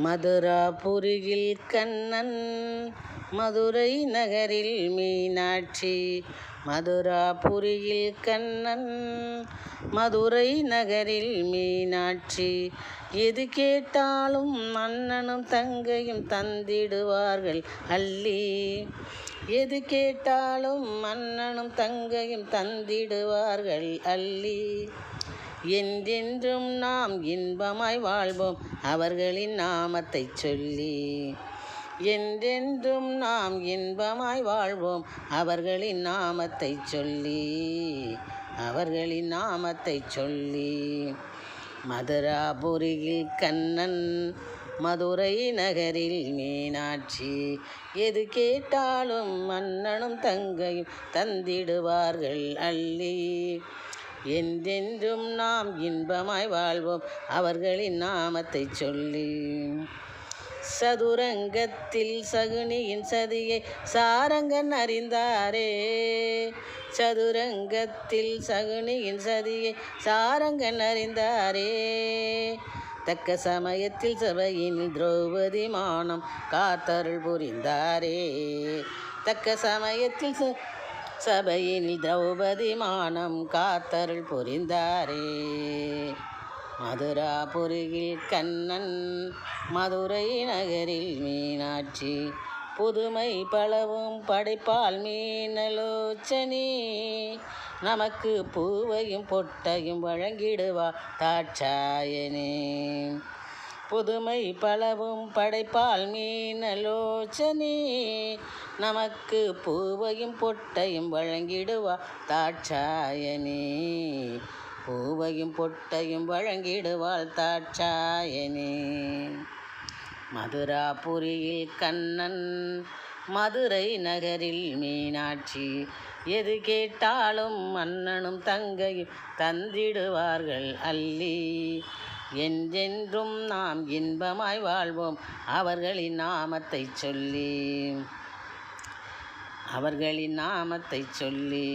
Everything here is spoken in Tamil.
மதுராபுரியில் கண்ணன், மதுரை நகரில் மீனாட்சி. மதுராபுரியில் கண்ணன், மதுரை நகரில் மீனாட்சி. எது கேட்டாலும் அண்ணனும் தங்கையும் தந்திடுவார்கள் அள்ளி. எது கேட்டாலும் அண்ணனும் தங்கையும் தந்திடுவார்கள் அள்ளி. என்றென்றும் நாம் இன்பமாய் வாழ்வோம் அவர்களின் நாமத்தை சொல்லி. என்றென்றும் நாம் இன்பமாய் வாழ்வோம் அவர்களின் நாமத்தை சொல்லி. அவர்களின் நாமத்தை சொல்லி. மதுராபுரியில் கண்ணன், மதுரை நகரில் மீனாட்சி. எது கேட்டாலும் அண்ணனும் தங்கையும் தந்திடுவார்கள் அள்ளி. என்றென்றும் நாம் இன்பமாய் வாழ்வோம் அவர்களின் நாமத்தை சொல்லி. சதுரங்கத்தில் சகுனியின் சதியை சாரங்கன் அறிந்தாரே. சதுரங்கத்தில் சகுனியின் சதியை சாரங்கன் அறிந்தாரே. தக்க சமயத்தில் சபையினில் திரௌபதி மானம் காத்தருள் புரிந்தாரே. தக்க சமயத்தில் சபையினில் திரௌபதி மானம் காத்தருள் புரிந்தாரே. மதுராபுரியில் கண்ணன், மதுரை நகரில் மீனாட்சி. புதுமை பலவும் படைப்பால் மீனலோச்சனி. நமக்கு பூவையும் பொட்டையும் வழங்கிடுவார் தாட்சாயனே. புதுமை பலவும் படைப்பால் மீனலோச்சனி. நமக்கு பூவையும் பொட்டையும் வழங்கிடுவார் தாட்சாயனே. பூவையும் பொட்டையும் வழங்கிடுவாள் தாட்சாயனே. மதுராபுரியில் கண்ணன், மதுரை நகரில் மீனாட்சி. எது கேட்டாலும் அண்ணனும் தங்கையும் தந்திடுவார்கள் அள்ளி. என்றென்றும் நாம் இன்பமாய் வாழ்வோம் அவர்களின் நாமத்தை சொல்லி. அவர்களின் நாமத்தை சொல்லி.